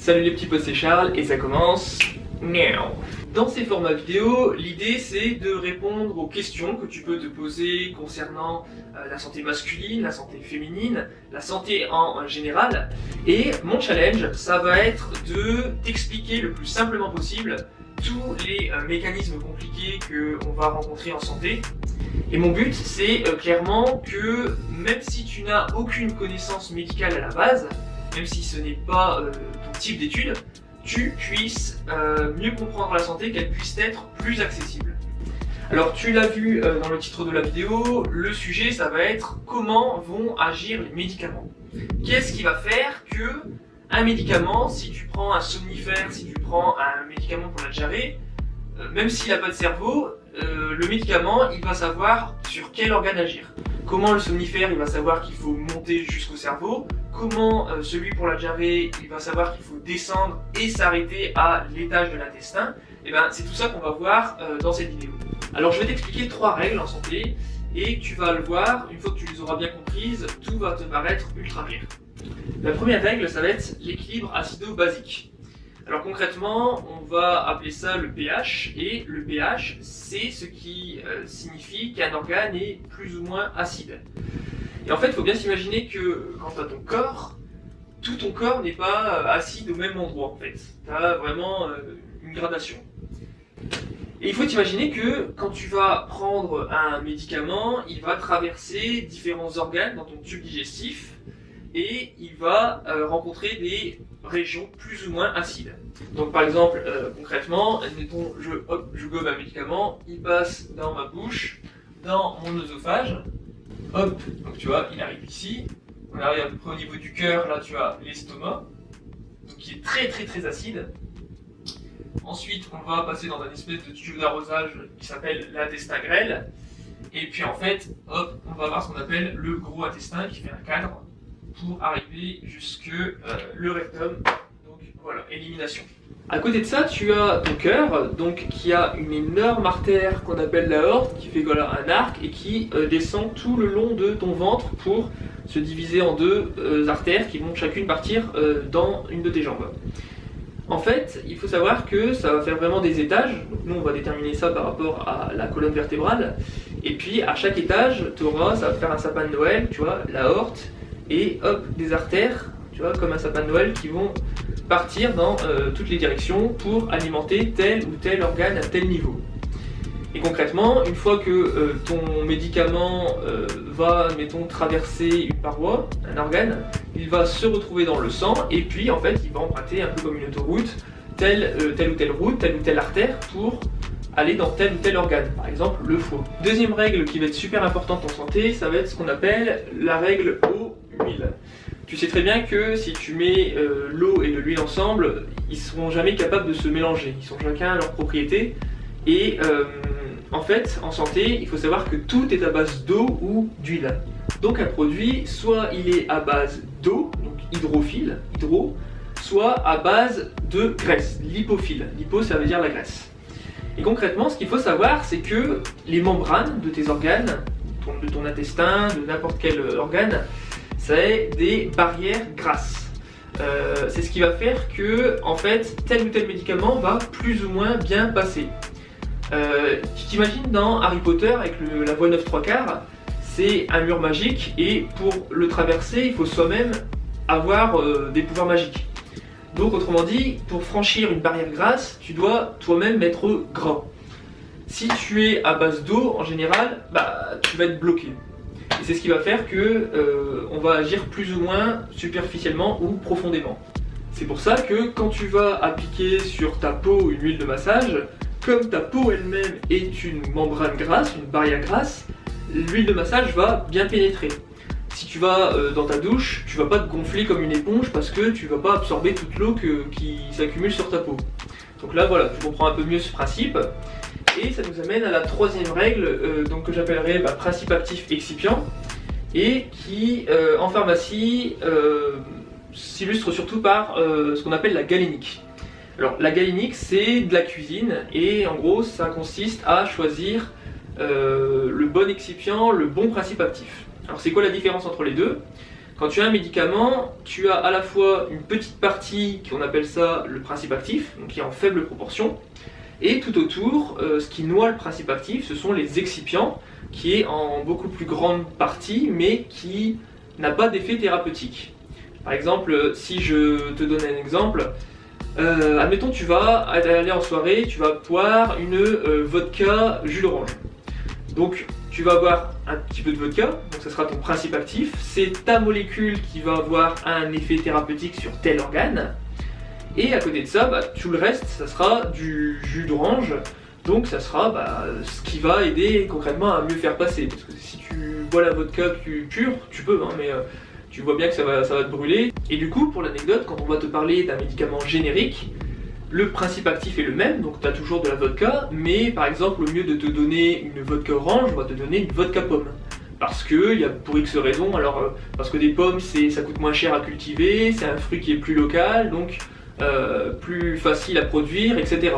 Salut les petits potes, c'est Charles et ça commence now. Dans ces formats vidéo, l'idée c'est de répondre aux questions que tu peux te poser concernant la santé masculine, la santé féminine, la santé en général. Et mon challenge, ça va être de t'expliquer le plus simplement possible tous les mécanismes compliqués qu'on va rencontrer en santé. Et mon but, c'est clairement que même si tu n'as aucune connaissance médicale à la base, même si ce n'est pas ton type d'étude, tu puisses mieux comprendre la santé, qu'elle puisse être plus accessible. Alors tu l'as vu dans le titre de la vidéo, le sujet ça va être comment vont agir les médicaments. Qu'est-ce qui va faire que un médicament, si tu prends un somnifère, si tu prends un médicament pour la diarrhée, même s'il n'a pas de cerveau, le médicament il va savoir sur quel organe agir. Comment le somnifère il va savoir qu'il faut monter jusqu'au cerveau, comment celui pour la diarrhée il va savoir qu'il faut descendre et s'arrêter à l'étage de l'intestin. Et ben c'est tout ça qu'on va voir dans cette vidéo. Alors je vais t'expliquer 3 règles en santé et tu vas le voir, une fois que tu les auras bien comprises, tout va te paraître ultra clair. La première règle ça va être l'équilibre acido-basique. Alors concrètement, on va appeler ça le pH, et le pH, c'est ce qui signifie qu'un organe est plus ou moins acide. Et en fait, il faut bien s'imaginer que quand tu as ton corps, tout ton corps n'est pas acide au même endroit en fait. Tu as vraiment une gradation. Et il faut t'imaginer que quand tu vas prendre un médicament, il va traverser différents organes dans ton tube digestif, et il va rencontrer des régions plus ou moins acides. Donc par exemple, concrètement, admettons, je gobe un médicament, il passe dans ma bouche, dans mon œsophage, hop, donc tu vois, il arrive ici, on arrive à peu près au niveau du cœur, là tu as l'estomac, donc qui est très acide. Ensuite, on va passer dans un espèce de tube d'arrosage qui s'appelle l'intestin grêle, et puis en fait, hop, on va avoir ce qu'on appelle le gros intestin qui fait un cadre, pour arriver jusque le rectum, donc voilà, élimination. À côté de ça, tu as ton cœur, donc qui a une énorme artère qu'on appelle l'aorte, qui fait voilà, un arc et qui descend tout le long de ton ventre pour se diviser en 2 artères qui vont chacune partir dans une de tes jambes. En fait, il faut savoir que ça va faire vraiment des étages, donc nous on va déterminer ça par rapport à la colonne vertébrale, et puis à chaque étage, ça va faire un sapin de Noël, tu vois, l'aorte, et hop, des artères, tu vois, comme un sapin de Noël qui vont partir dans toutes les directions pour alimenter tel ou tel organe à tel niveau. Et concrètement, une fois que ton médicament va, mettons, traverser une paroi, un organe, il va se retrouver dans le sang et puis en fait il va emprunter un peu comme une autoroute telle ou telle route, telle ou telle artère pour aller dans tel ou tel organe, par exemple le foie. Deuxième règle qui va être super importante en santé, ça va être ce qu'on appelle la règle eau-huile. Tu sais très bien que si tu mets l'eau et de l'huile ensemble, ils ne seront jamais capables de se mélanger, ils sont chacun à leur propriété. Et en fait, en santé, il faut savoir que tout est à base d'eau ou d'huile. Donc un produit, soit il est à base d'eau, donc hydrophile, hydro, soit à base de graisse, lipophile. Lipo, ça veut dire la graisse. Et concrètement, ce qu'il faut savoir, c'est que les membranes de tes organes, de ton intestin, de n'importe quel organe, c'est des barrières grasses. C'est ce qui va faire que, en fait, tel ou tel médicament va plus ou moins bien passer. Tu t'imagines dans Harry Potter avec la voie 9 3/4, c'est un mur magique et pour le traverser, il faut soi-même avoir des pouvoirs magiques. Donc autrement dit, pour franchir une barrière grasse, tu dois toi-même être gras. Si tu es à base d'eau, en général, tu vas être bloqué. Et c'est ce qui va faire que on va agir plus ou moins superficiellement ou profondément. C'est pour ça que quand tu vas appliquer sur ta peau une huile de massage, comme ta peau elle-même est une membrane grasse, une barrière grasse, l'huile de massage va bien pénétrer. Si tu vas dans ta douche, tu vas pas te gonfler comme une éponge parce que tu vas pas absorber toute l'eau qui s'accumule sur ta peau. Donc là voilà, tu comprends un peu mieux ce principe. Et ça nous amène à la 3e règle donc que j'appellerais principe actif excipient et qui en pharmacie s'illustre surtout par ce qu'on appelle la galénique. Alors la galénique c'est de la cuisine et en gros ça consiste à choisir le bon excipient, le bon principe actif. Alors c'est quoi la différence entre les deux? Quand tu as un médicament, tu as à la fois une petite partie qu'on appelle ça le principe actif, donc qui est en faible proportion, et tout autour, ce qui noie le principe actif, ce sont les excipients, qui est en beaucoup plus grande partie, mais qui n'a pas d'effet thérapeutique. Par exemple, si je te donne un exemple, admettons tu vas aller en soirée, tu vas boire une vodka jus d'orange. Donc tu vas avoir un petit peu de vodka, donc ça sera ton principe actif, c'est ta molécule qui va avoir un effet thérapeutique sur tel organe, et à côté de ça, tout le reste, ça sera du jus d'orange, donc ça sera ce qui va aider concrètement à mieux faire passer, parce que si tu bois la vodka pure, tu peux, hein, mais tu vois bien que ça va te brûler. Et du coup, pour l'anecdote, quand on va te parler d'un médicament générique, le principe actif est le même, donc tu as toujours de la vodka, mais par exemple, au lieu de te donner une vodka orange, on va te donner une vodka pomme. Parce que, pour X raisons, alors parce que des pommes, ça coûte moins cher à cultiver, c'est un fruit qui est plus local, donc plus facile à produire, etc.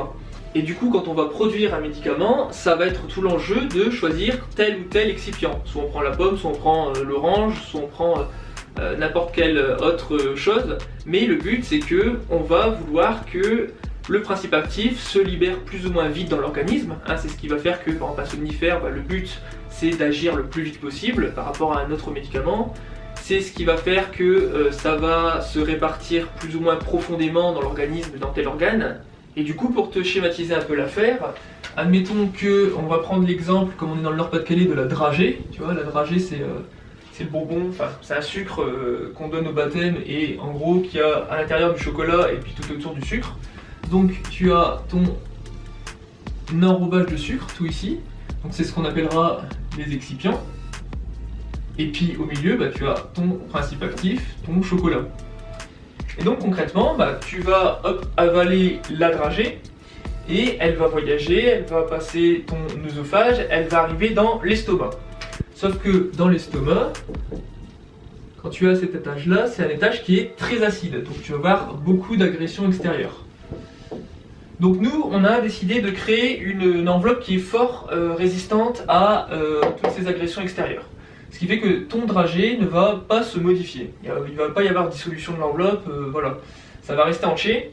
Et du coup, quand on va produire un médicament, ça va être tout l'enjeu de choisir tel ou tel excipient. Soit on prend la pomme, soit on prend l'orange, soit on prend n'importe quelle autre chose. Mais le but, c'est que on va vouloir que le principe actif se libère plus ou moins vite dans l'organisme. Hein, c'est ce qui va faire que, par exemple, un somnifère, le but, c'est d'agir le plus vite possible par rapport à un autre médicament. C'est ce qui va faire que ça va se répartir plus ou moins profondément dans l'organisme, dans tel organe. Et du coup, pour te schématiser un peu l'affaire, admettons que, on va prendre l'exemple, comme on est dans le Nord-Pas-de-Calais, de la dragée. Tu vois, la dragée, c'est le bonbon, enfin, c'est un sucre qu'on donne au baptême et en gros qui a à l'intérieur du chocolat et puis tout autour du sucre. Donc tu as ton enrobage de sucre, tout ici. Donc c'est ce qu'on appellera les excipients. Et puis au milieu, tu as ton principe actif, ton chocolat. Et donc concrètement, tu vas avaler la dragée et elle va voyager, elle va passer ton œsophage, elle va arriver dans l'estomac. Sauf que dans l'estomac, quand tu as cet étage-là, c'est un étage qui est très acide, donc tu vas avoir beaucoup d'agressions extérieures. Donc nous, on a décidé de créer une enveloppe qui est fort résistante à toutes ces agressions extérieures. Ce qui fait que ton dragée ne va pas se modifier. Il ne va pas y avoir dissolution de l'enveloppe, voilà. Ça va rester entier.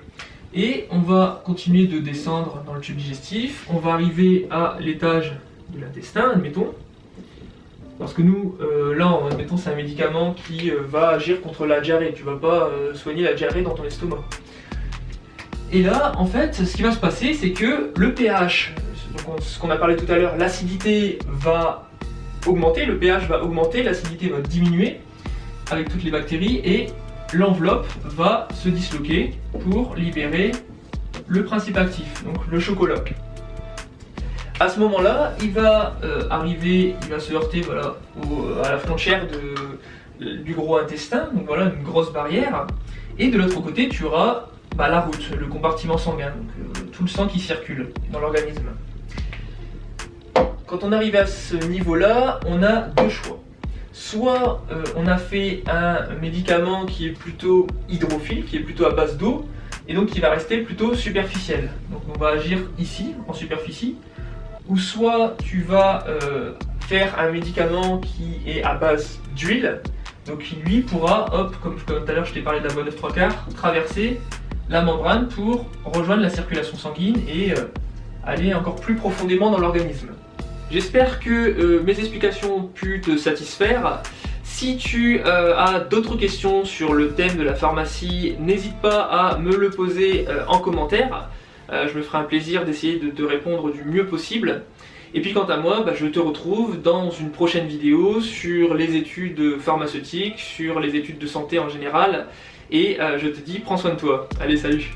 Et on va continuer de descendre dans le tube digestif. On va arriver à l'étage de l'intestin, admettons. Parce que nous, là, admettons, c'est un médicament qui va agir contre la diarrhée. Tu ne vas pas soigner la diarrhée dans ton estomac. Et là, en fait, ce qui va se passer, c'est que le pH, donc ce qu'on a parlé tout à l'heure, l'acidité va augmenter, le pH va augmenter, l'acidité va diminuer avec toutes les bactéries et l'enveloppe va se disloquer pour libérer le principe actif, donc le chocolat. À ce moment-là, il va arriver, il va se heurter à la frontière du gros intestin, donc voilà une grosse barrière. Et de l'autre côté, tu auras la route, le compartiment sanguin, donc tout le sang qui circule dans l'organisme. Quand on arrive à ce niveau-là, on a deux choix. Soit on a fait un médicament qui est plutôt hydrophile, qui est plutôt à base d'eau, et donc qui va rester plutôt superficiel. Donc on va agir ici, en superficie. Ou soit tu vas faire un médicament qui est à base d'huile, donc qui lui pourra, comme tout à l'heure je t'ai parlé de la voie 9/3, traverser la membrane pour rejoindre la circulation sanguine et aller encore plus profondément dans l'organisme. J'espère que mes explications ont pu te satisfaire. Si tu as d'autres questions sur le thème de la pharmacie, n'hésite pas à me le poser en commentaire. Je me ferai un plaisir d'essayer de te répondre du mieux possible. Et puis quant à moi, je te retrouve dans une prochaine vidéo sur les études pharmaceutiques, sur les études de santé en général. Et je te dis, prends soin de toi. Allez, salut!